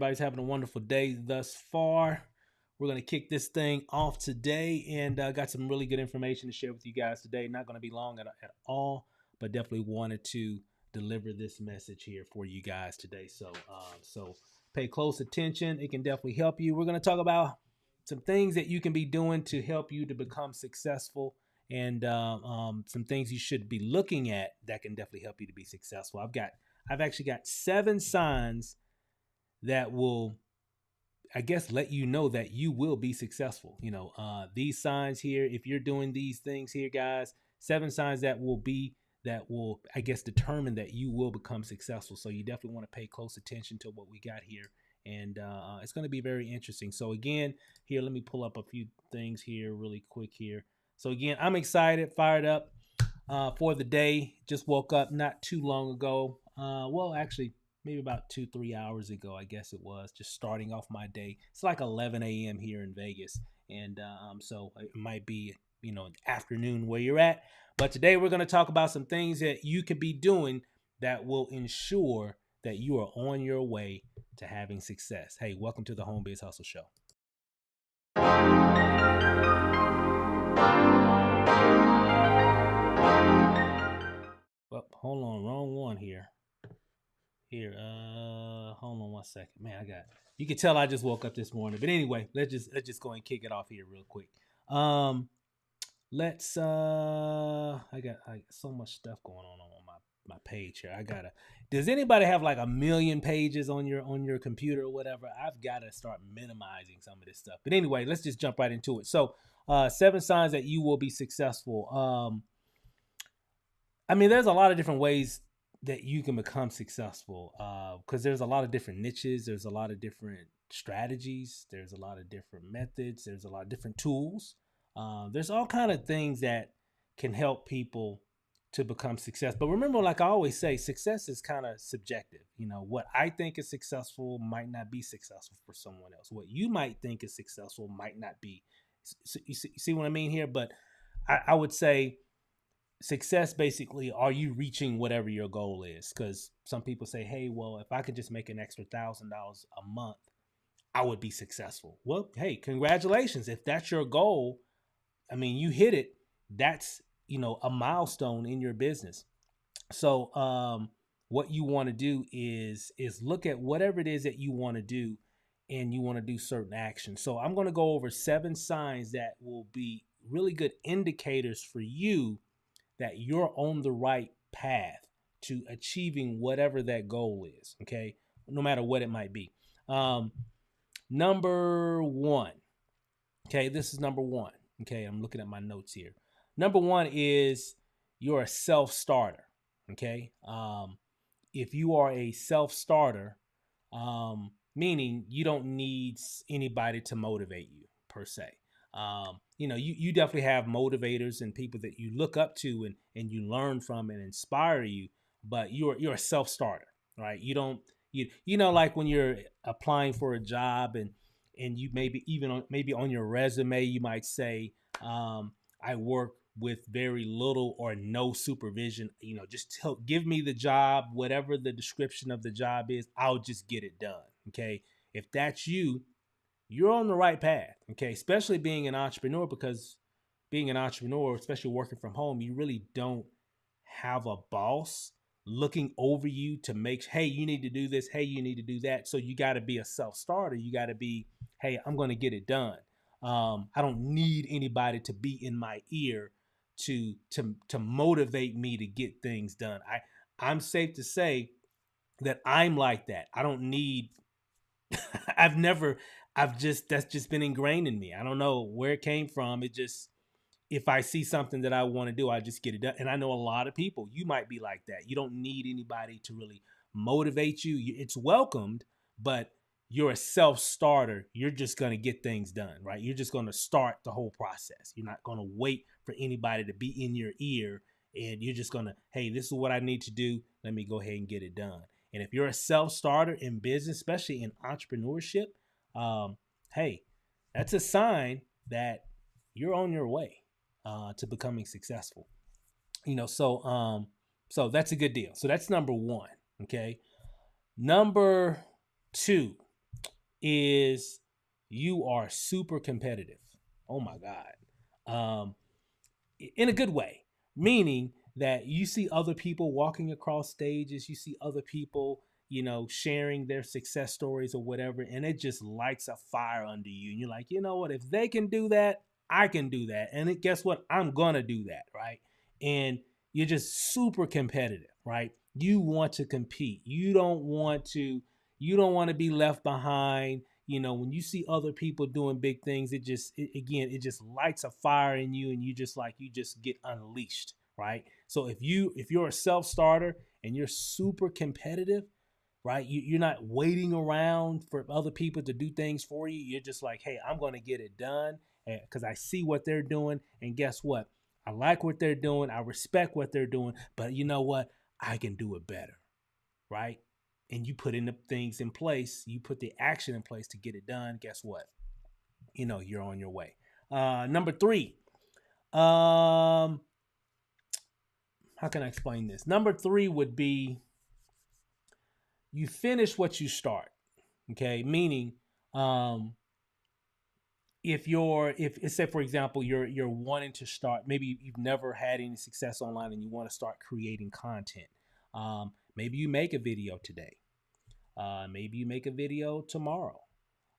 Everybody's having a wonderful day thus far. We're going to kick this thing off today and got some really good information to share with you guys today. Not going to be long at all, but definitely wanted to deliver this message here for you guys today. So pay close attention. It can definitely help you. We're going to talk about some things that you can be doing to help you to become successful and some things you should be looking at that can definitely help you to be successful. I've actually got 7 signs that will, I guess, let you know that you will be successful. These signs here, if you're doing these things here, guys, 7 signs that will, I guess, determine that you will become successful. So you definitely want to pay close attention to what we got here. And it's going to be very interesting. So again, here, let me pull up a few things here really quick here. So again, I'm excited, fired up for the day. Just woke up not too long ago. Well, actually, maybe about 2-3 hours ago, I guess it was, just starting off my day. It's like 11 a.m. here in Vegas, and so it might be afternoon where you're at. But today we're going to talk about some things that you could be doing that will ensure that you are on your way to having success. Hey, welcome to the Home Biz Hustle Show. Well, hold on, wrong one here. Hold on one second, man. You can tell I just woke up this morning, but anyway, let's just go and kick it off here real quick. I got so much stuff going on my page here. Does anybody have like 1,000,000 pages on your computer or whatever? I've got to start minimizing some of this stuff. But anyway, let's just jump right into it. So, 7 signs that you will be successful. There's a lot of different ways that you can become successful because there's a lot of different niches. There's a lot of different strategies. There's a lot of different methods. There's a lot of different tools. There's all kind of things that can help people to become success. But remember, like I always say, success is kind of subjective. What I think is successful might not be successful for someone else. What you might think is successful might not be. You see what I mean here? But I would say success, basically, are you reaching whatever your goal is? Because some people say, hey, well, if I could just make an extra $1,000 a month, I would be successful. Well, hey, congratulations. If that's your goal, you hit it. That's, a milestone in your business. So what you want to do is look at whatever it is that you want to do, and you want to do certain actions. So I'm going to go over 7 signs that will be really good indicators for you that you're on the right path to achieving whatever that goal is, okay? No matter what it might be. Number 1, okay, this is number 1, okay? I'm looking at my notes here. Number 1 is you're a self-starter, okay? If you are a self-starter, meaning you don't need anybody to motivate you per se. You definitely have motivators and people that you look up to and you learn from and inspire you, but you're a self-starter, right? Like when you're applying for a job and you maybe on your resume, you might say, I work with very little or no supervision, just give me the job, whatever the description of the job is, I'll just get it done. Okay. If that's you're on the right path, okay? Especially being an entrepreneur, because being an entrepreneur, especially working from home, you really don't have a boss looking over you to make, hey, you need to do this, hey, you need to do that. So you got to be a self-starter. You got to be, hey, I'm going to get it done. I don't need anybody to be in my ear to motivate me to get things done. I'm safe to say that I'm like that. I don't need that's just been ingrained in me. I don't know where it came from. If I see something that I want to do, I just get it done. And I know a lot of people, you might be like that. You don't need anybody to really motivate you. It's welcomed, but you're a self-starter. You're just going to get things done, right? You're just going to start the whole process. You're not going to wait for anybody to be in your ear, and you're just going to, hey, this is what I need to do. Let me go ahead and get it done. And if you're a self-starter in business, especially in entrepreneurship, hey, that's a sign that you're on your way to becoming successful. So that's a good deal. So that's number 1. Okay. Number 2, is you are super competitive. Oh my God. In a good way, meaning that you see other people walking across stages, you see other people, sharing their success stories or whatever, and it just lights a fire under you. And you're like, you know what? If they can do that, I can do that. And guess what? I'm going to do that. Right. And you're just super competitive, right? You want to compete. You don't want to be left behind. When you see other people doing big things, it just lights a fire in you, and you just get unleashed, right? So if you're a self-starter and you're super competitive, right? You're not waiting around for other people to do things for you. You're just like, hey, I'm going to get it done because I see what they're doing, and guess what? I like what they're doing. I respect what they're doing, but you know what? I can do it better, right? And you put in the things in place, you put the action in place to get it done. Guess what? You're on your way. Number three, how can I explain this? Number three would be you finish what you start. Okay, meaning, if say for example you're wanting to start, maybe you've never had any success online and you want to start creating content. Maybe you make a video today. Maybe you make a video tomorrow.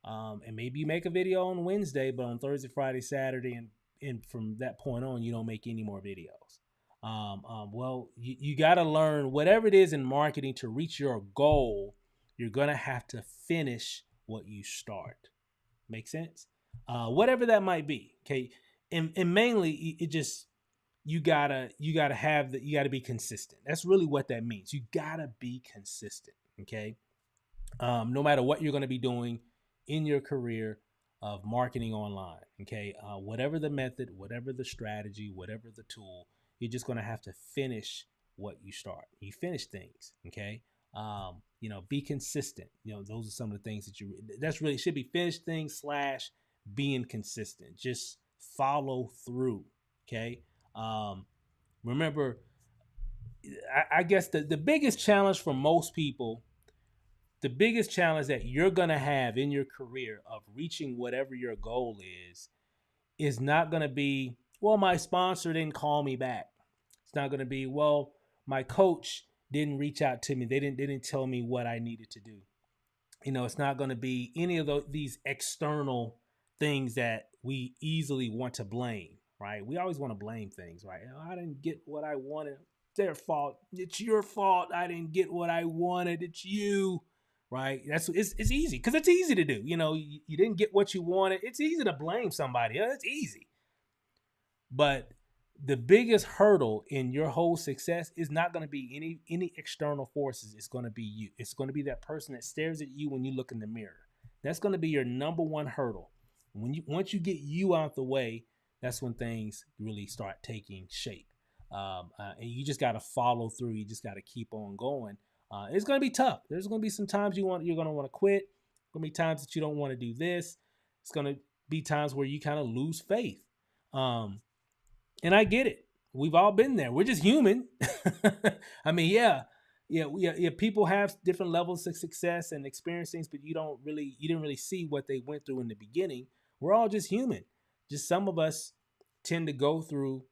And maybe you make a video on Wednesday, but on Thursday, Friday, Saturday, and from that point on, you don't make any more videos. Well, you got to learn whatever it is in marketing to reach your goal. You're going to have to finish what you start. Make sense? Whatever that might be. Okay. And mainly it just, you gotta be consistent. That's really what that means. You gotta be consistent. Okay. No matter what you're going to be doing in your career of marketing online. Okay. Whatever the method, whatever the strategy, whatever the tool, you're just going to have to finish what you start. You finish things. Okay. Be consistent. Those are some of the things that's really should be finished things / being consistent. Just follow through. Okay. Remember, I guess the biggest challenge for most people, the biggest challenge that you're going to have in your career of reaching whatever your goal is not going to be, well, my sponsor didn't call me back. It's not going to be, well, my coach didn't reach out to me. They didn't tell me what I needed to do. It's not going to be any of these external things that we easily want to blame, right? We always want to blame things, right? I didn't get what I wanted. It's their fault. It's your fault. I didn't get what I wanted. It's you, right? It's easy because it's easy to do. You didn't get what you wanted. It's easy to blame somebody. It's easy. But the biggest hurdle in your whole success is not going to be any external forces. It's going to be you. It's going to be that person that stares at you when you look in the mirror. That's going to be your number one hurdle. Once you get you out the way, that's when things really start taking shape. And you just got to follow through. You just got to keep on going. It's going to be tough. There's going to be some times you're going to want to quit. There's going to be times that you don't want to do this. It's going to be times where you kind of lose faith. And I get it. We've all been there. We're just human. I mean, yeah. People have different levels of success and experience things, but you didn't really see what they went through in the beginning. We're all just human. Just some of us tend to go through,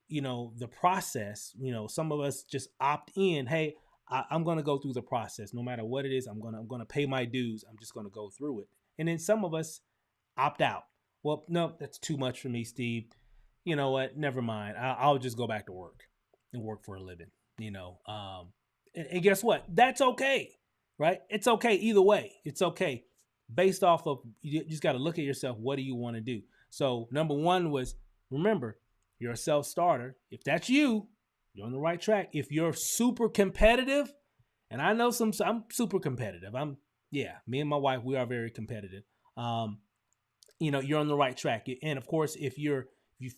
the process. Some of us just opt in. Hey, I'm going to go through the process, no matter what it is. I'm going to pay my dues. I'm just going to go through it. And then some of us opt out. Well, no, that's too much for me, Steve. You know what? Never mind. I'll just go back to work and work for a living. And guess what? That's okay, right? It's okay either way. It's okay. Based off of, you just got to look at yourself. What do you want to do? So number one was, remember, you're a self-starter. If that's you, you're on the right track. If you're super competitive, and I know I'm super competitive. Me and my wife, we are very competitive. You're on the right track. And of course, if you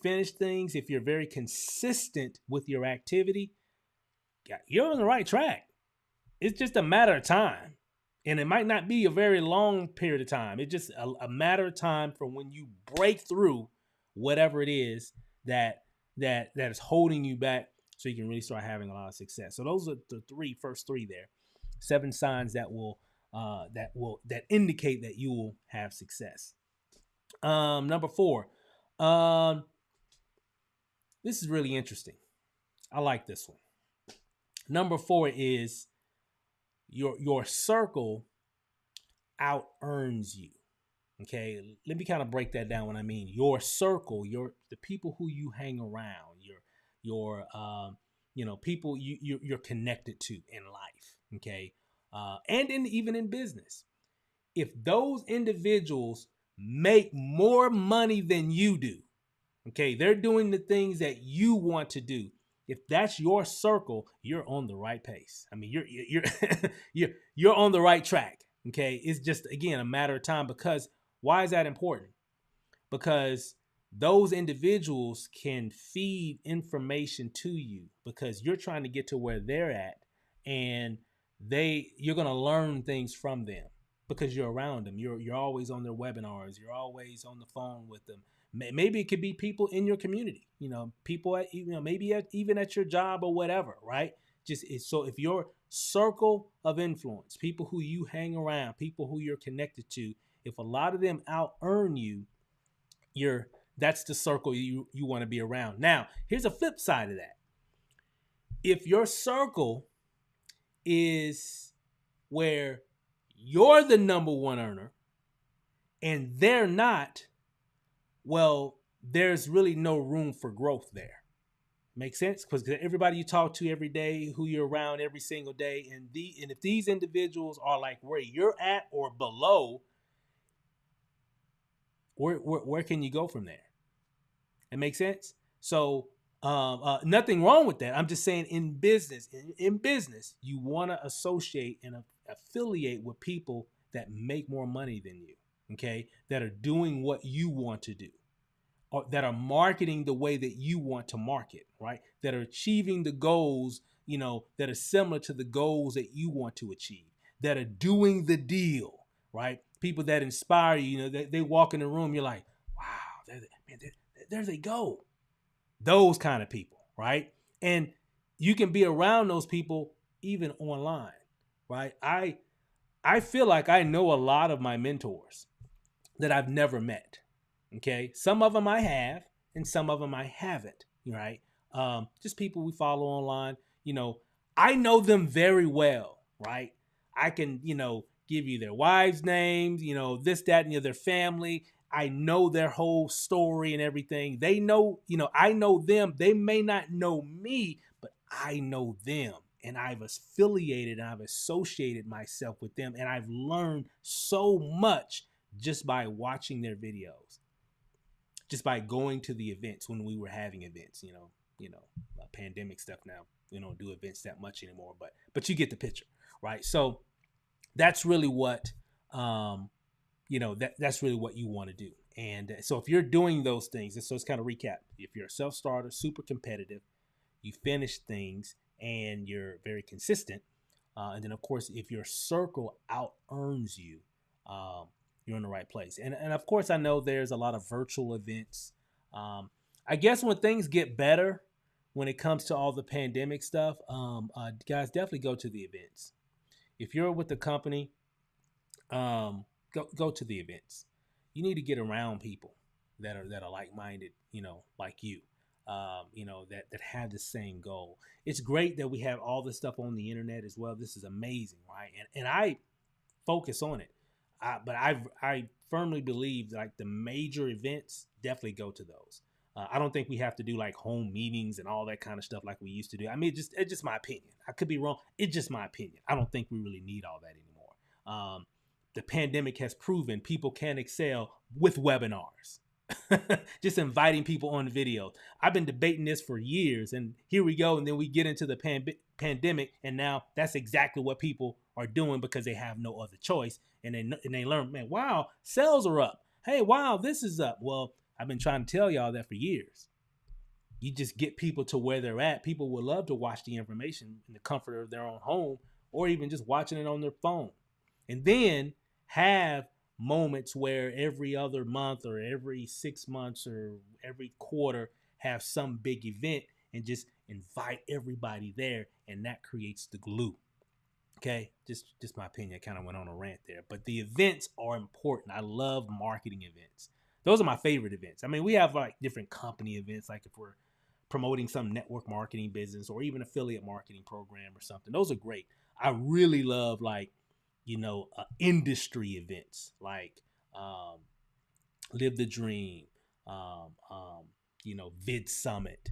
finish things, if you're very consistent with your activity, you're on the right track. It's just a matter of time. And it might not be a very long period of time. It's just a matter of time from when you break through whatever it is that is holding you back, so you can really start having a lot of success. So those are the first three there. 7 signs that will that indicate that you will have success. Number 4, um, this is really interesting. I like this one. Number 4 is your circle out earns you. Okay, let me kind of break that down. What I mean, your circle, the people who you hang around, your people you're connected to in life. Okay, and even in business, if those individuals make more money than you do, okay, they're doing the things that you want to do. If that's your circle, you're on the right pace. I mean, you're you're on the right track. Okay, it's just again a matter of time. Because why is that important? Because those individuals can feed information to you because you're trying to get to where they're at, and you're going to learn things from them because you're around them. You're always on their webinars. You're always on the phone with them. Maybe it could be people in your community, people at, maybe even at your job or whatever, right? So if your circle of influence, people who you hang around, people who you're connected to, if a lot of them out earn you, that's the circle you want to be around. Now, here's a flip side of that. If your circle is where you're the number one earner and they're not, well, there's really no room for growth there. Make sense? Because everybody you talk to every day, who you're around every single day, and if these individuals are like where you're at or below, where can you go from there? It makes sense. So nothing wrong with that. I'm just saying in business, you want to associate and affiliate with people that make more money than you. Okay, that are doing what you want to do, or that are marketing the way that you want to market, right? That are achieving the goals, that are similar to the goals that you want to achieve, that are doing the deal, right? People that inspire you, they walk in the room, you're like, wow, there they go. Those kind of people, right? And you can be around those people even online, right? I feel like I know a lot of my mentors that I've never met. Okay, some of them I have, and some of them I haven't. Right? Just people we follow online. I know them very well. Right? I can, give you their wives' names. This, that, and the other family. I know their whole story and everything. They know, I know them. They may not know me, but I know them. And I've affiliated and I've associated myself with them. And I've learned so much just by watching their videos, just by going to the events when we were having events, pandemic stuff now. We don't do events that much anymore, but you get the picture, right? So that's really what, that's really what you want to do. And so if you're doing those things, and so it's kind of recap. If you're a self-starter, super competitive, you finish things and you're very consistent. And then of course, if your circle out earns you, you're in the right place. And of course, I know there's a lot of virtual events. I guess when things get better, when it comes to all the pandemic stuff, guys, definitely go to the events. If you're with the company, go to the events. You need to get around people that are like-minded, like you, that have the same goal. It's great that we have all this stuff on the internet as well. This is amazing, right? And I focus on it. But I firmly believe like the major events, definitely go to those. I don't think we have to do like home meetings and all that kind of stuff like we used to do. I mean, it's just my opinion. I could be wrong. It's just my opinion. I don't think we really need all that anymore. The pandemic has proven people can excel with webinars. Just inviting people on videos. I've been debating this for years, and here we go. And then we get into the pandemic, and now that's exactly what people are doing because they have no other choice. And they learn, man, wow, sales are up. Hey, wow, this is up. Well, I've been trying to tell y'all that for years. You just get people to where they're at. People would love to watch the information in the comfort of their own home, or even just watching it on their phone. And then have moments where every other month or every 6 months or every quarter have some big event and just invite everybody there. And that creates the glue. Okay, just my opinion. I kind of went on a rant there, but the events are important. I love marketing events. Those are my favorite events. I mean, we have like different company events, like if we're promoting some network marketing business or even affiliate marketing program or something. Those are great. I really love like, industry events like um, Live the Dream, um, um, Vid Summit.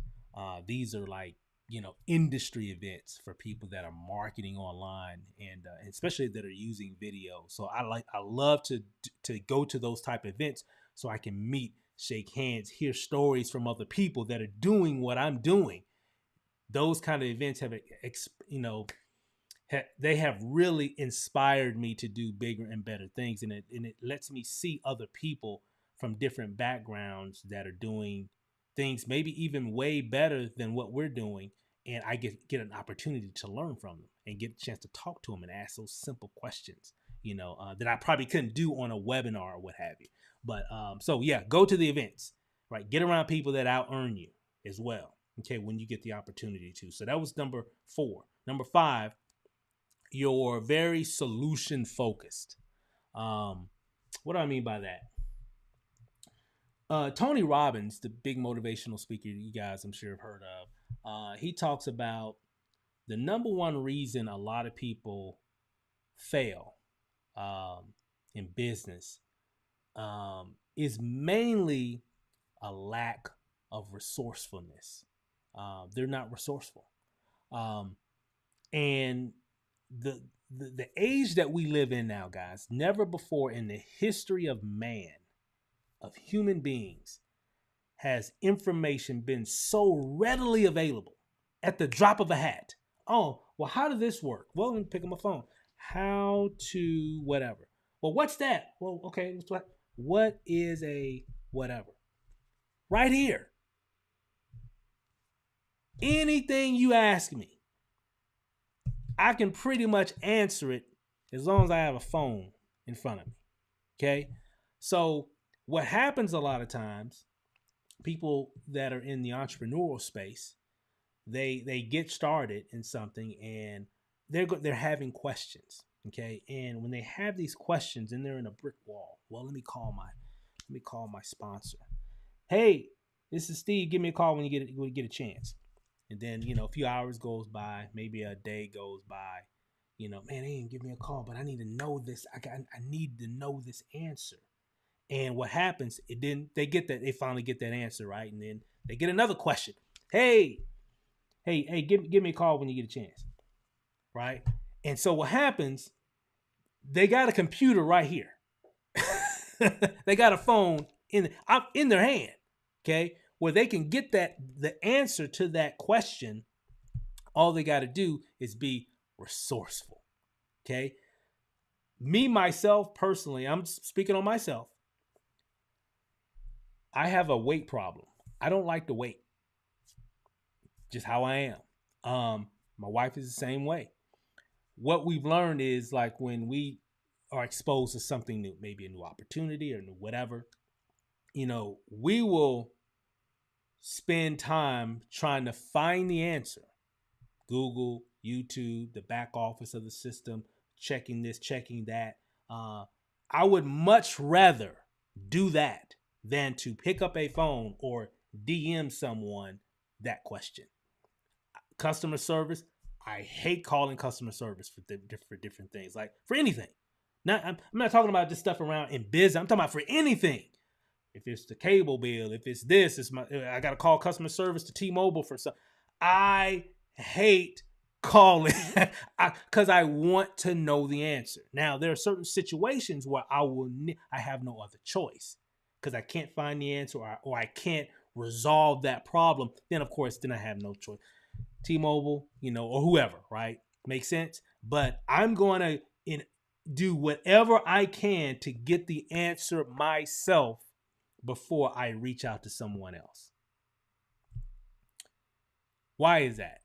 These are like, industry events for people that are marketing online and especially that are using video. So I love to go to those type of events so I can meet, shake hands, hear stories from other people that are doing what I'm doing. Those kind of events have, they have really inspired me to do bigger and better things, and it lets me see other people from different backgrounds that are doing things maybe even way better than what we're doing, and I get an opportunity to learn from them and get a chance to talk to them and ask those simple questions, that I probably couldn't do on a webinar or what have you. But so yeah, go to the events, right? Get around people that out earn you as well. Okay, when you get the opportunity to. So that was number 4. Number 5, you're very solution focused. What do I mean by that? Tony Robbins, the big motivational speaker you guys I'm sure have heard of, he talks about the number one reason a lot of people fail in business is mainly a lack of resourcefulness. They're not resourceful. Um, and the age that we live in now, guys, never before in the history of man, of human beings, has information been so readily available at the drop of a hat. Oh, well, how does this work? Well, let me pick up my phone. How to whatever. Well, what's that? Well, okay, what is a whatever? Right here. Anything you ask me, I can pretty much answer it as long as I have a phone in front of me. Okay? So, what happens a lot of times, people that are in the entrepreneurial space, they get started in something and they're having questions, okay? And when they have these questions and they're in a brick wall, well, let me call my sponsor. Hey, this is Steve. Give me a call when you get a chance. And then, a few hours goes by, maybe a day goes by. Man, they didn't give me a call, but I need to know this. I need to know this answer. And what happens? They finally get that answer, right? And then they get another question. Hey, give me a call when you get a chance, right? And so what happens? They got a computer right here. They got a phone in their hand, okay, where they can get the answer to that question. All they got to do is be resourceful, okay? Me, myself, personally, I'm speaking on myself. I have a weight problem. I don't like to wait. Just how I am. My wife is the same way. What we've learned is like when we are exposed to something new, maybe a new opportunity or new whatever, we will spend time trying to find the answer. Google, YouTube, the back office of the system, checking this, checking that. I would much rather do that than to pick up a phone or DM someone that question. Customer service, I hate calling customer service for different things, like for anything. I'm not talking about this stuff around in business. I'm talking about for anything. If it's the cable bill, if it's this, I got to call customer service to T-Mobile for something. I hate calling because I want to know the answer. Now, there are certain situations where I have no other choice because I can't find the answer or I can't resolve that problem. Then, of course, I have no choice. T-Mobile, or whoever, right? Makes sense? But I'm going to do whatever I can to get the answer myself before I reach out to someone else. Why is that?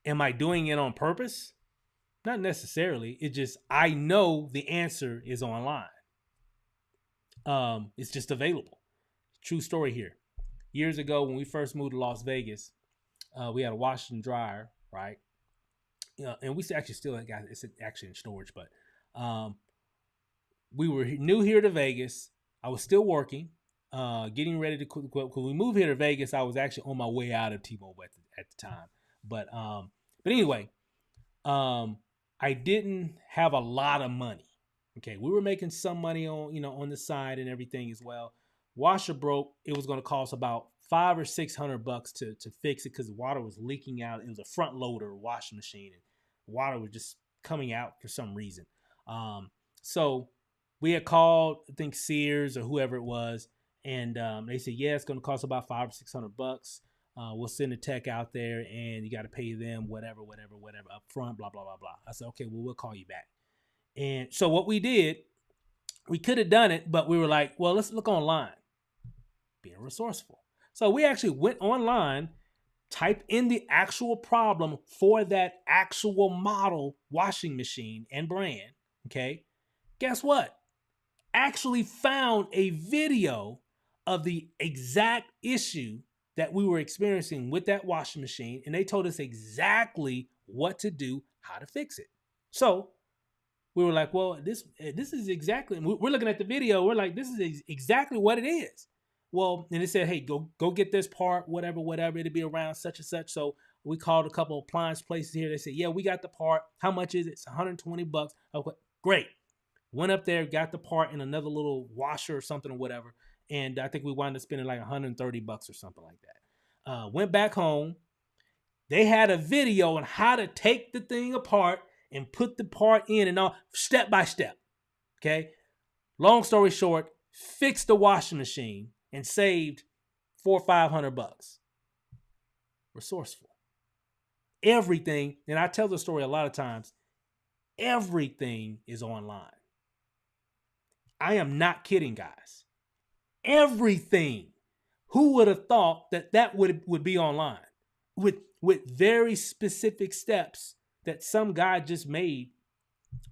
Am I doing it on purpose? Not necessarily. It just, I know the answer is online. It's just available. True story here. Years ago, when we first moved to Las Vegas, we had a washer and dryer, right? and we actually still got it's actually in storage, but we were new here to Vegas. I was still working, getting ready to quit. Because we moved here to Vegas, I was actually on my way out of T-Mobile at the time. But anyway, I didn't have a lot of money. Okay, we were making some money on the side and everything as well. Washer broke. It was going to cost about $500 or $600 to fix it because the water was leaking out. It was a front loader washing machine, and water was just coming out for some reason. So we had called, I think, Sears or whoever it was, and they said, yeah, it's going to cost about $500 or $600. We'll send a tech out there, and you got to pay them whatever up front, blah, blah, blah, blah. I said, okay, well, we'll call you back. And so what we did, we could have done it, but we were like, well, let's look online. Being resourceful. So we actually went online, typed in the actual problem for that actual model washing machine and brand. Okay. Guess what? Actually found a video of the exact issue that we were experiencing with that washing machine. And they told us exactly what to do, how to fix it. So we were like, well, this is exactly, we're looking at the video. We're like, this is exactly what it is. Well, and it said, hey, go get this part, whatever. It'll be around such and such. So we called a couple of appliance places here. They said, yeah, we got the part. How much is it? It's $120. Okay, great. Went up there, got the part in another little washer or something or whatever. And I think we wound up spending like $130 or something like that. Went back home. They had a video on how to take the thing apart and put the part in and all step by step. Okay. Long story short, fixed the washing machine and saved $400 or $500. Resourceful. Everything, and I tell the story a lot of times, everything is online. I am not kidding, guys. Everything. Who would have thought that would be online with very specific steps that some guy just made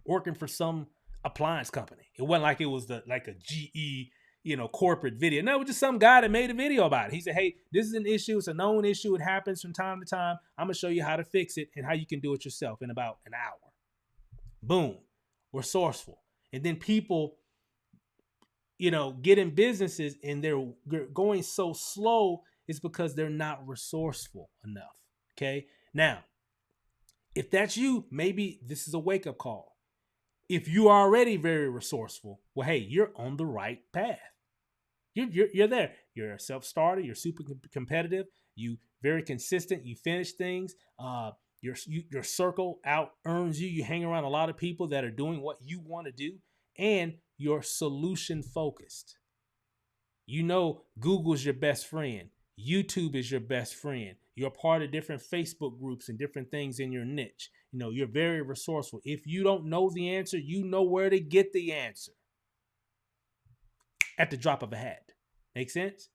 working for some appliance company? It wasn't like it was like a GE, corporate video. No, it was just some guy that made a video about it. He said, hey, this is an issue. It's a known issue. It happens from time to time. I'm going to show you how to fix it and how you can do it yourself in about an hour. Boom. Resourceful. And then people, get in businesses and they're going so slow is because they're not resourceful enough. Okay. Now, if that's you, maybe this is a wake-up call. If you are already very resourceful, well, hey, you're on the right path. You're there. You're a self-starter. You're super competitive. You very consistent. You finish things. Your circle out earns you. You hang around a lot of people that are doing what you want to do, and you're solution focused. Google's your best friend. YouTube is your best friend. You're part of different Facebook groups and different things in your niche. You're very resourceful. If you don't know the answer, you know where to get the answer at the drop of a hat. Make sense?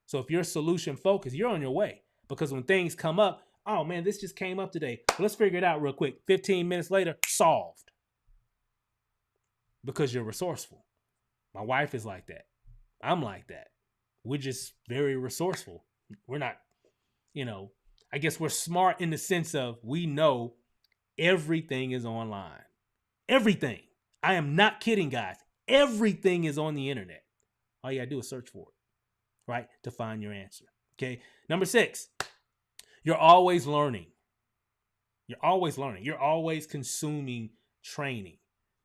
So if you're solution focused, you're on your way, because when things come up, oh man, this just came up today. Well, let's figure it out real quick. 15 minutes later, solved. Because you're resourceful. My wife is like that. I'm like that. We're just very resourceful. We're not, I guess we're smart in the sense of we know everything is online. Everything. I am not kidding, guys. Everything is on the internet. All you gotta do is search for it, right? To find your answer. Okay. Number 6, you're always learning. You're always learning. You're always consuming training.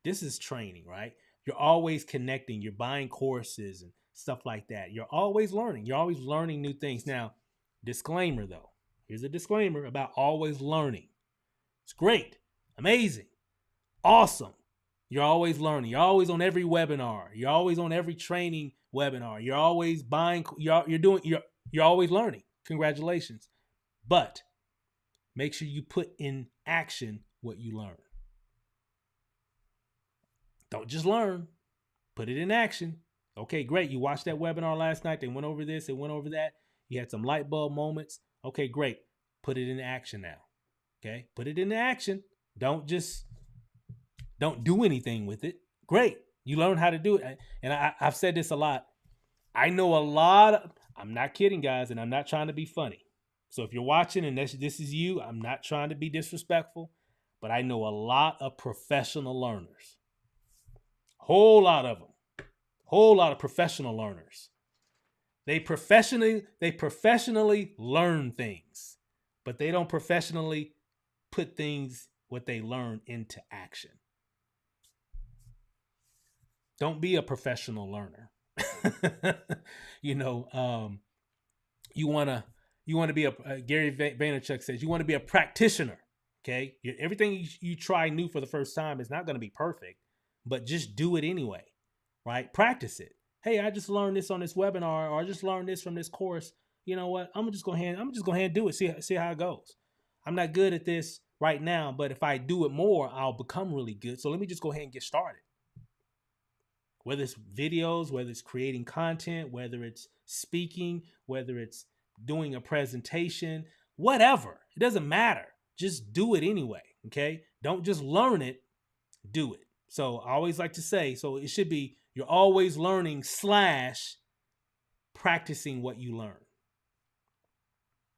This is training, right? You're always connecting. You're buying courses and stuff like that. You're always learning. You're always learning new things. Now, disclaimer though. Here's a disclaimer about always learning. It's great. Amazing. Awesome. You're always learning. You're always on every webinar. You're always on every training webinar. You're always buying. You're always learning. Congratulations. But make sure you put in action what you learn. Don't just learn. Put it in action. Okay, great. You watched that webinar last night. They went over this. They went over that. You had some light bulb moments. Okay, great. Put it in action now. Okay, put it into action. Don't do anything with it. Great. You learn how to do it. And I've said this a lot. I know a lot of, I'm not kidding, guys, and I'm not trying to be funny. So if you're watching and this is you, I'm not trying to be disrespectful. but I know a lot of professional learners. Whole lot of them. Whole lot of professional learners. They professionally learn things, but they don't professionally put things, what they learn, into action. Don't be a professional learner. You know, you want to be Gary Vaynerchuk says, you want to be a practitioner. Okay. Everything you try new for the first time is not going to be perfect, but just do it anyway, right? Practice it. Hey, I just learned this on this webinar, or I just learned this from this course. You know what? I'm just going to do it. See how it goes. I'm not good at this right now, but if I do it more, I'll become really good. So let me just go ahead and get started. Whether it's videos, whether it's creating content, whether it's speaking, whether it's doing a presentation, whatever. It doesn't matter. Just do it anyway, okay? Don't just learn it, do it. So I always like to say, so it should be, you're always learning / practicing what you learn.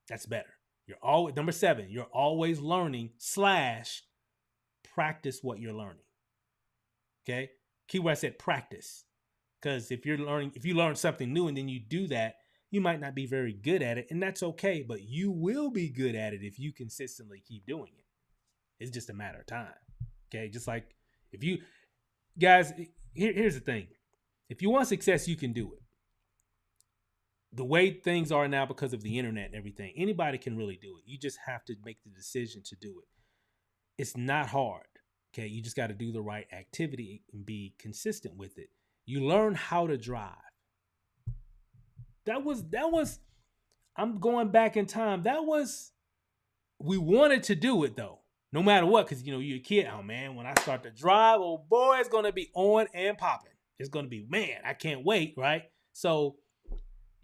That's better. You're always, number 7, you're always learning / practice what you're learning. Okay? Keyword I said practice. Because if you learn something new and then you do that, you might not be very good at it, and that's okay, but you will be good at it if you consistently keep doing it. It's just a matter of time. Okay? Just like if you guys, here's the thing. If you want success, you can do it. The way things are now, because of the internet and everything, anybody can really do it. You just have to make the decision to do it. It's not hard. Okay, you just got to do the right activity and be consistent with it. You learn how to drive. That was, I'm going back in time. We wanted to do it though, no matter what, because you're a kid. Oh man, when I start to drive, oh boy, it's gonna be on and popping. It's gonna be, man, I can't wait, right? So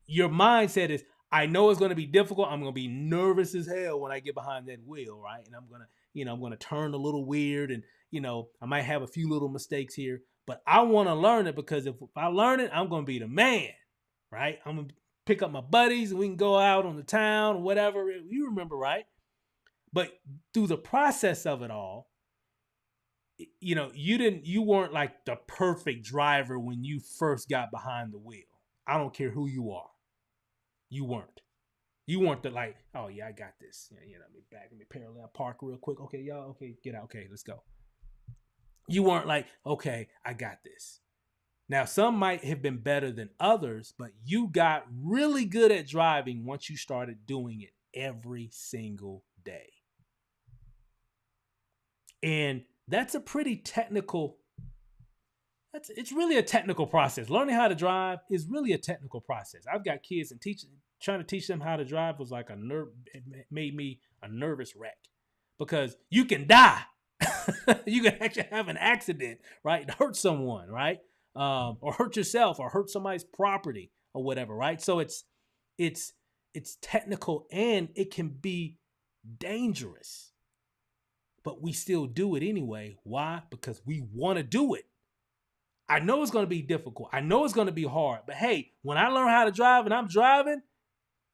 your mindset is, I know it's gonna be difficult. I'm gonna be nervous as hell when I get behind that wheel, right? And I'm gonna turn a little weird, and I might have a few little mistakes here, but I want to learn it, because if I learn it, I'm gonna be the man, right? I'm gonna pick up my buddies and we can go out on the town or whatever. You remember, right? But through the process of it all, you weren't like the perfect driver when you first got behind the wheel. I don't care who you are. You weren't. You weren't the like, oh yeah, I got this. Let me parallel park real quick. Okay, y'all, okay, get out. Okay, let's go. You weren't like, okay, I got this. Now, some might have been better than others, but you got really good at driving once you started doing it every single day. And that's a pretty technical, it's really a technical process. Learning how to drive is really a technical process. I've got kids, and trying to teach them how to drive was like it made me a nervous wreck, because you can die. You can actually have an accident, right? Hurt someone, right? Or hurt yourself, or hurt somebody's property, or whatever, right? So it's technical, and it can be dangerous, but we still do it anyway. Why? Because we want to do it. I know it's going to be difficult. I know it's going to be hard, but hey, when I learn how to drive and I'm driving,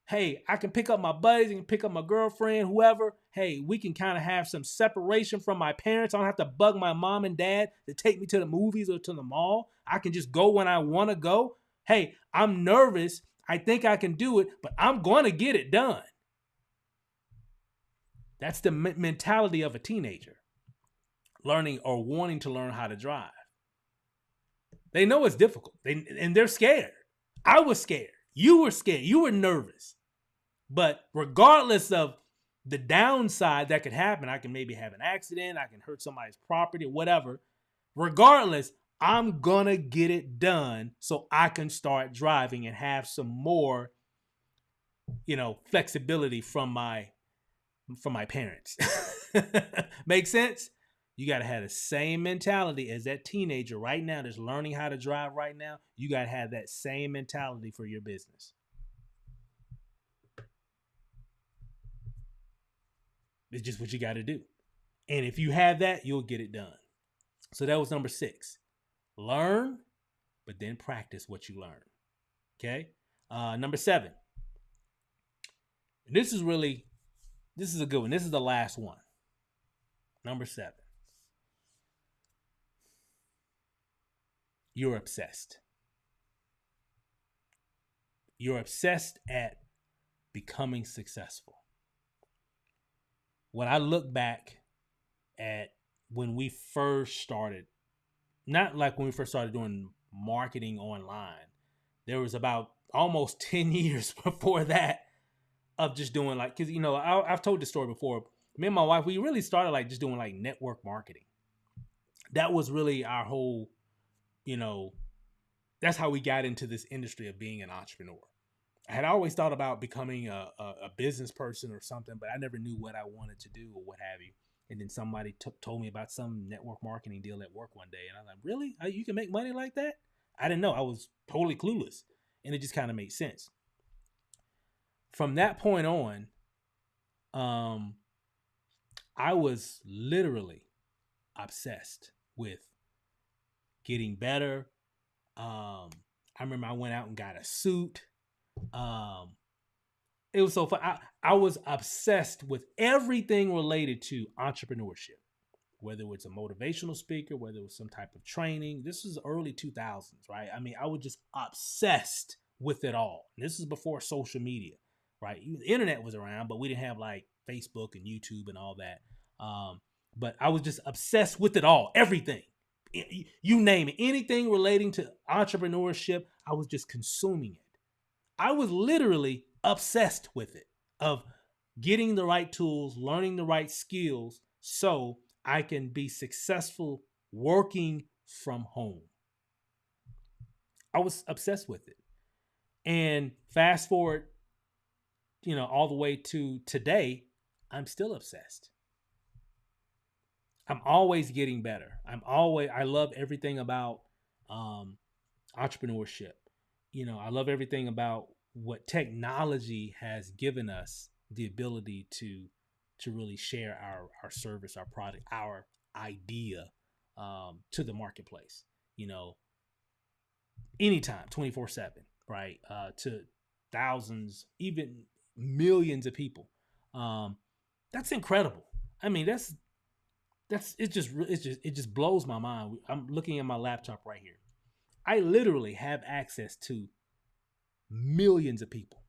hey, I can pick up my buddies, and pick up my girlfriend, whoever. Hey, we can kind of have some separation from my parents. I don't have to bug my mom and dad to take me to the movies or to the mall. I can just go when I want to go. Hey, I'm nervous. I think I can do it, but I'm going to get it done. That's the mentality of a teenager learning or wanting to learn how to drive. They know it's difficult, and they're scared. I was scared. You were scared. You were nervous. But regardless of the downside that could happen, I can maybe have an accident, I can hurt somebody's property, whatever. Regardless, I'm going to get it done so I can start driving and have some more, flexibility from my parents. Make sense? You got to have the same mentality as that teenager right now that's learning how to drive right now. You got to have that same mentality for your business. It's just what you got to do. And if you have that, you'll get it done. So that was number 6. Learn, but then practice what you learn. Okay? Number 7. And this is a good one. This is the last one. Number 7. You're obsessed. You're obsessed at becoming successful. When I look back at when we first started, not like when we first started doing marketing online, there was about almost 10 years before that of just doing like, because, I've told this story before. Me and my wife, we really started like just doing like network marketing. That was really our whole, that's how we got into this industry of being an entrepreneur. I had always thought about becoming a business person or something, but I never knew what I wanted to do or what have you. And then somebody told me about some network marketing deal at work one day. And I was like, really? You can make money like that? I didn't know. I was totally clueless. And it just kind of made sense. From that point on, I was literally obsessed with getting better. I remember I went out and got a suit. It was so fun. I was obsessed with everything related to entrepreneurship, whether it was a motivational speaker, whether it was some type of training. This was early 2000s, right? I mean, I was just obsessed with it all. And this is before social media, right? The internet was around, but we didn't have like Facebook and YouTube and all that. But I was just obsessed with it all, everything. You name it, anything relating to entrepreneurship, I was just consuming it. I was literally obsessed with it, of getting the right tools, learning the right skills so I can be successful working from home. I was obsessed with it. And fast forward, all the way to today, I'm still obsessed. I'm always getting better. I love everything about entrepreneurship. I love everything about what technology has given us the ability to really share our service, our product, our idea to the marketplace, anytime, 24/7, right? To thousands, even millions of people. That's incredible. I mean, it just blows my mind. I'm looking at my laptop right here. I literally have access to millions of people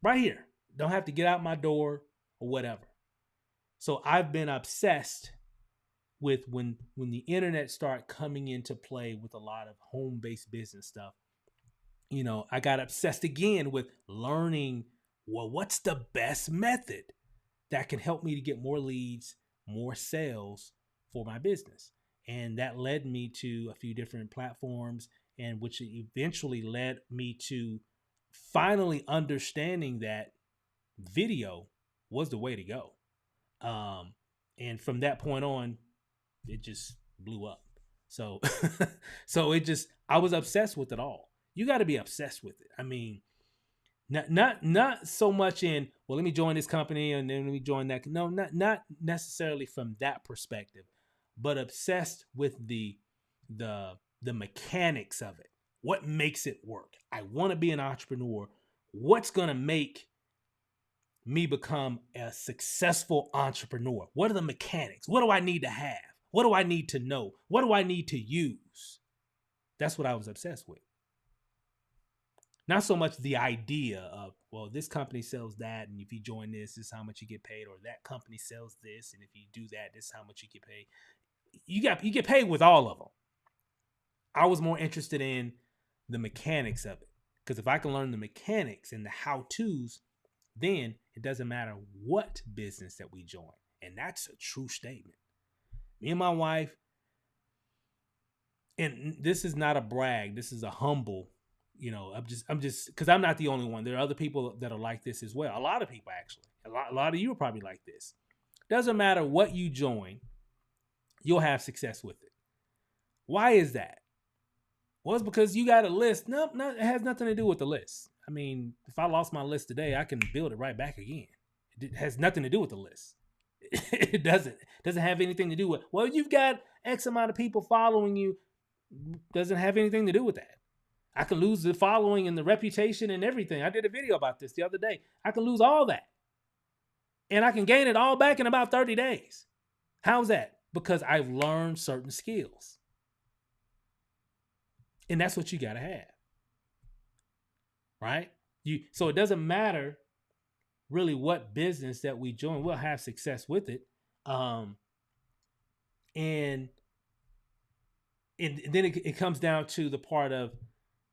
right here. Don't have to get out my door or whatever. So I've been obsessed with when the internet started coming into play with a lot of home-based business stuff. I got obsessed again with learning, well, what's the best method that can help me to get more leads, more sales for my business. And that led me to a few different platforms, and which eventually led me to finally understanding that video was the way to go. And from that point on, it just blew up. So, I was obsessed with it all. You got to be obsessed with it. I mean, not so much in, well, let me join this company and then let me join that. No, not necessarily from that perspective, but obsessed with the mechanics of it. What makes it work? I want to be an entrepreneur. What's going to make me become a successful entrepreneur? What are the mechanics? What do I need to have? What do I need to know? What do I need to use? That's what I was obsessed with. Not so much the idea of, well, this company sells that, and if you join this is how much you get paid, or that company sells this, and if you do that, this is how much you get paid. You get paid with all of them. I was more interested in the mechanics of it, because if I can learn the mechanics and the how-tos, then it doesn't matter what business that we join. And that's a true statement. Me and my wife, and this is not a brag, this is a humble, I'm just because I'm not the only one. There are other people that are like this as well. A lot of people, actually. A lot of you are probably like this. Doesn't matter what you join, you'll have success with it. Why is that? Well, it's because you got a list. Nope, it has nothing to do with the list. I mean, if I lost my list today, I can build it right back again. It has nothing to do with the list. It doesn't have anything to do with, well, you've got X amount of people following you. Doesn't have anything to do with that. I can lose the following and the reputation and everything. I did a video about this the other day. I can lose all that. and I can gain it all back in about 30 days. How's that? Because I've learned certain skills. And that's what you got to have. Right? So it doesn't matter really what business that we join, we'll have success with it. And then it comes down to the part of,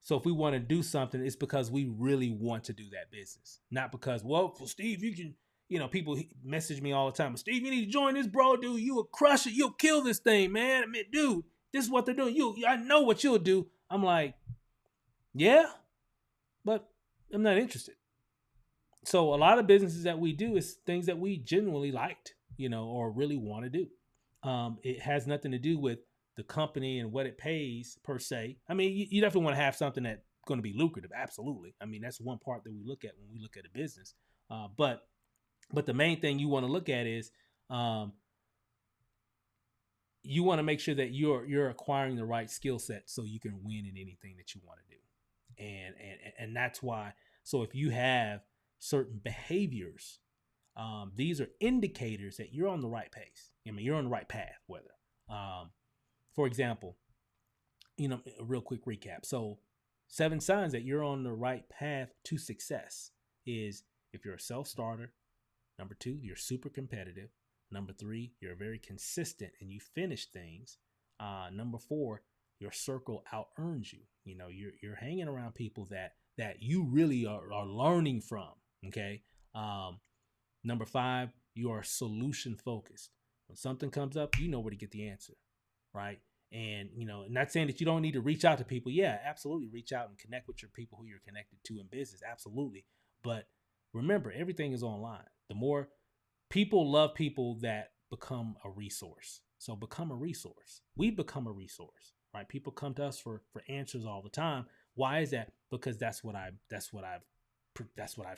so if we want to do something, it's because we really want to do that business, not because, well, Steve, you can, people message me all the time. Steve, you need to join this, bro, dude. You will crush it. You'll kill this thing, man. I mean, dude, this is what they're doing. I know what you'll do. I'm like, yeah, but I'm not interested. So a lot of businesses that we do is things that we genuinely liked, or really want to do. It has nothing to do with the company and what it pays per se. I mean, you definitely want to have something that's going to be lucrative. Absolutely. I mean, that's one part that we look at when we look at a business. But the main thing you want to look at is you want to make sure that you're acquiring the right skill set so you can win in anything that you want to do. And that's why. So if you have certain behaviors, these are indicators that you're on the right pace. I mean, you're on the right path, whether, for example, a real quick recap. So 7 signs that you're on the right path to success is if you're a self-starter. Number 2, you're super competitive. Number 3, you're very consistent and you finish things. Number 4, your circle out earns you. You're hanging around people that you really are learning from. Okay. Number 5, you are solution focused. When something comes up, you know where to get the answer, right? And, not saying that you don't need to reach out to people. Yeah, absolutely. Reach out and connect with your people who you're connected to in business. Absolutely. But remember, everything is online. The more people love people that become a resource. So become a resource. We become a resource, right? People come to us for answers all the time. Why is that? Because that's what I've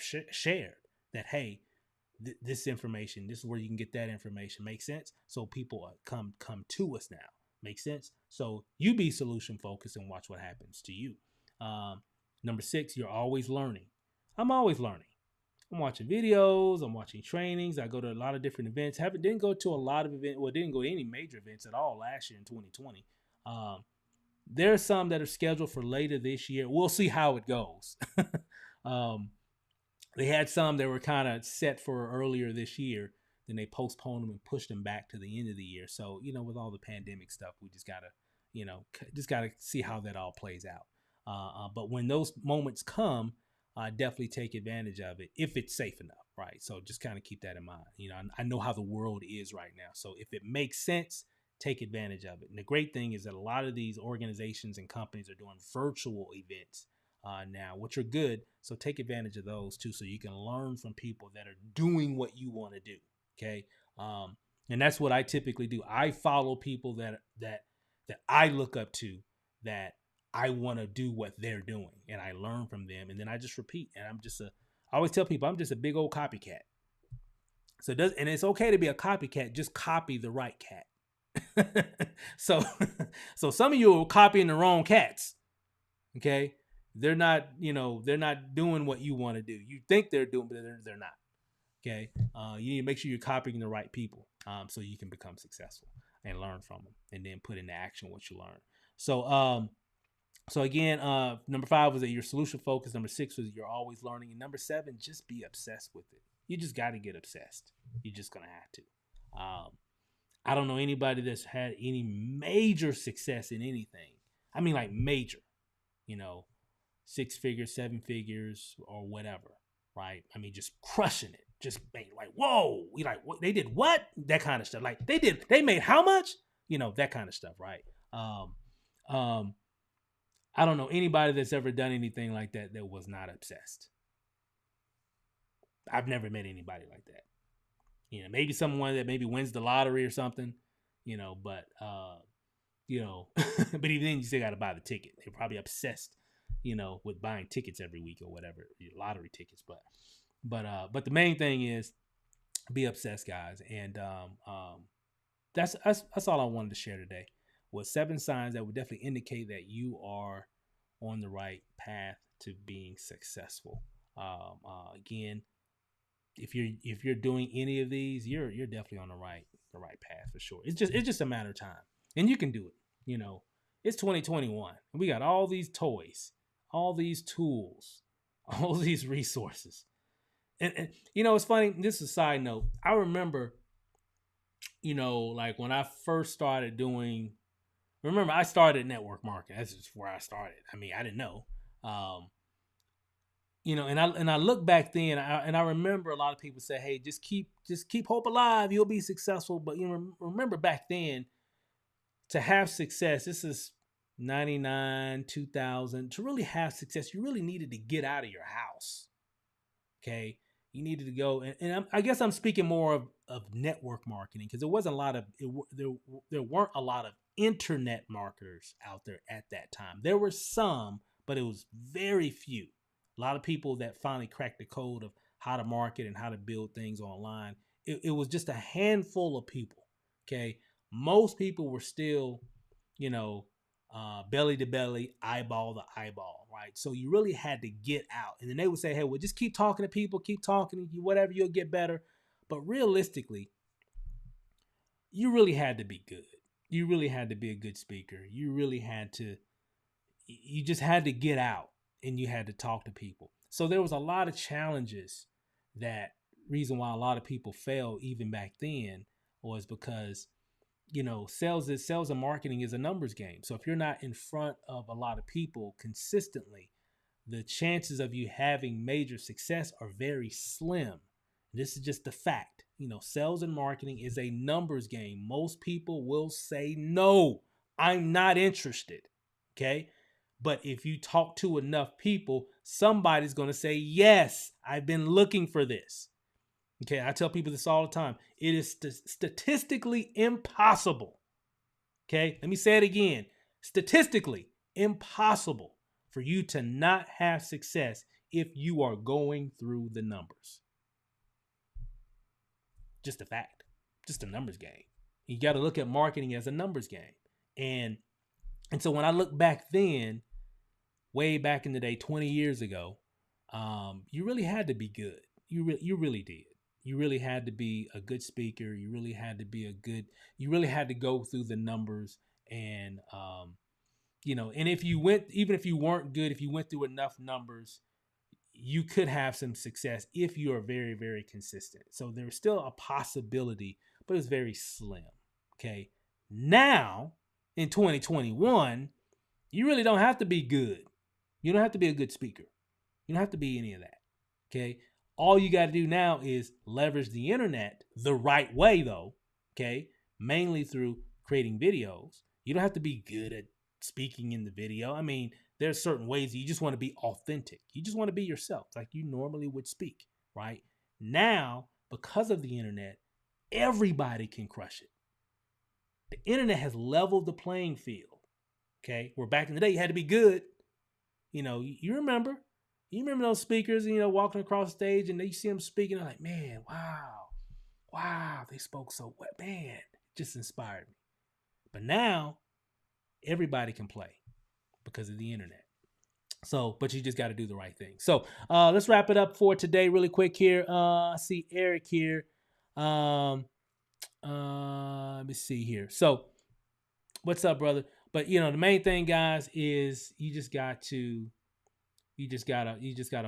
shared. That, hey, this information, this is where you can get that information. Makes sense? So people come to us now. Makes sense? So you be solution focused and watch what happens to you. Number 6, you're always learning. I'm always learning. I'm watching videos. I'm watching trainings. I go to a lot of different events. Didn't go to a lot of events. Well, didn't go to any major events at all last year in 2020. There's some that are scheduled for later this year. We'll see how it goes. They had some that were kind of set for earlier this year. Then they postponed them and pushed them back to the end of the year. So, with all the pandemic stuff, we just gotta see how that all plays out. But when those moments come, definitely take advantage of it if it's safe enough, right? So just kind of keep that in mind. I know how the world is right now. So if it makes sense, take advantage of it. And the great thing is that a lot of these organizations and companies are doing virtual events now, which are good. So take advantage of those too, so you can learn from people that are doing what you want to do. Okay. And that's what I typically do. I follow people that I look up to, that I want to do what they're doing, and I learn from them, and then I just repeat. And I always tell people I'm just a big old copycat. So and it's okay to be a copycat. Just copy the right cat. so some of you are copying the wrong cats. Okay. They're not doing what you want to do. You think they're doing, but they're not. Okay. You need to make sure you're copying the right people, so you can become successful and learn from them, and then put into action what you learn. So again, number 5 was that you're solution focused. Number 6 was you're always learning. And number 7, just be obsessed with it. You just got to get obsessed. You're just going to have to. I don't know anybody that's had any major success in anything. I mean, like major, 6 figures, 7 figures, or whatever, right? I mean, just crushing it. Just like, whoa, we like, what they did, what? That kind of stuff. Like they made how much? That kind of stuff, right? I don't know anybody that's ever done anything like that was not obsessed. I've never met anybody like that. Maybe someone that maybe wins the lottery or something, but but even then you still got to buy the ticket. They're probably obsessed, with buying tickets every week or whatever, lottery tickets. But the main thing is be obsessed, guys. And that's all I wanted to share today. Was 7 signs that would definitely indicate that you are on the right path to being successful. Again, if you're doing any of these, you're definitely on the right path for sure. It's just a matter of time, and you can do it. You know, it's 2021, and we got all these toys, all these tools, all these resources, and you know, it's funny. This is a side note. I remember, you know, like when I first started doing. Remember, I started network marketing. That's just where I started. I mean, I didn't know. Um, you know, and I look back then, and I remember a lot of people say, "Hey, just keep hope alive. You'll be successful." But you know, remember back then, to have success, this is 99, 2000. To really have success, you really needed to get out of your house. Okay, you needed to go, and I guess I'm speaking more of network marketing because there wasn't a lot of there weren't a lot of internet marketers out there at that time. There were some, but it was very few. A lot of people that finally cracked the code of how to market and how to build things online. It was just a handful of people. Okay, most people were still, you know, belly to belly, eyeball to eyeball, right? So you really had to get out. And then they would say, hey, well, just keep talking to people, keep talking, whatever, you'll get better. But realistically, you really had to be good. You really had to be a good speaker. You just had to get out and you had to talk to people. So there was a lot of challenges. That reason why a lot of people failed even back then was because, you know, sales and marketing is a numbers game. So if you're not in front of a lot of people consistently, the chances of you having major success are very slim. This is just the fact. You know, sales and marketing is a numbers game. Most people will say, no, I'm not interested. Okay. But if you talk to enough people, somebody's going to say, yes, I've been looking for this. Okay. I tell people this all the time. It is statistically impossible. Okay. Let me say it again. Statistically impossible for you to not have success if you are going through the numbers. Just a fact. Just a numbers game. You got to look at marketing as a numbers game. And so when I look back then, way back in the day, 20 years ago, you really had to be good. You really did. You really had to be a good speaker. You really had to go through the numbers and, you know, and even if you weren't good, if you went through enough numbers, you could have some success if you are very, very consistent. So there's still a possibility, but it's very slim. Okay. Now in 2021, you really don't have to be good. You don't have to be a good speaker. You don't have to be any of that. Okay. All you got to do now is leverage the internet the right way, though. Okay. Mainly through creating videos. You don't have to be good at speaking in the video. I mean, there's certain ways you just want to be authentic. You just want to be yourself like you normally would speak, right? Now, because of the internet, everybody can crush it. The internet has leveled the playing field. Okay. Where back in the day, you had to be good. You know, you remember those speakers, you know, walking across the stage and you see them speaking. I'm like, man, wow, they spoke so well. Man, it just inspired me. But now everybody can play because of the internet. So, but you just got to do the right thing. So let's wrap it up for today really quick here. I see Eric here. Let me see here. So what's up, brother? But you know, the main thing, guys, is you just gotta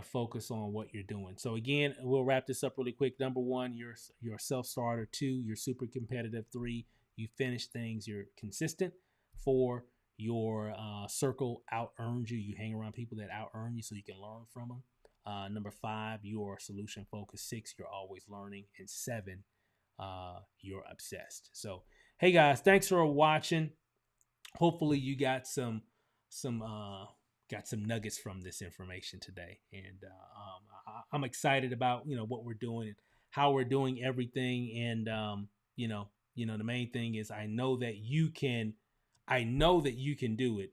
focus on what you're doing. So again, we'll wrap this up really quick. Number 1, you're a self-starter. 2, you're super competitive. 3, you finish things. You're consistent. 4, your circle out-earns you. You hang around people that out-earn you so you can learn from them. Number 5, you're solution focused. 6, you're always learning. And 7, you're obsessed. So, hey guys, thanks for watching. Hopefully you got some nuggets from this information today. And I'm excited about, you know, what we're doing and how we're doing everything. And, you know, the main thing is I know that you can do it.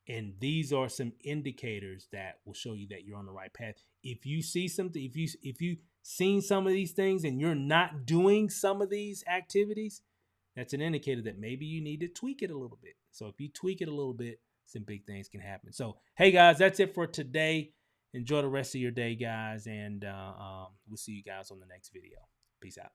And these are some indicators that will show you that you're on the right path. If you see something, if you seen some of these things and you're not doing some of these activities, that's an indicator that maybe you need to tweak it a little bit. So if you tweak it a little bit, some big things can happen. So, hey guys, that's it for today. Enjoy the rest of your day, guys, and we'll see you guys on the next video. Peace out.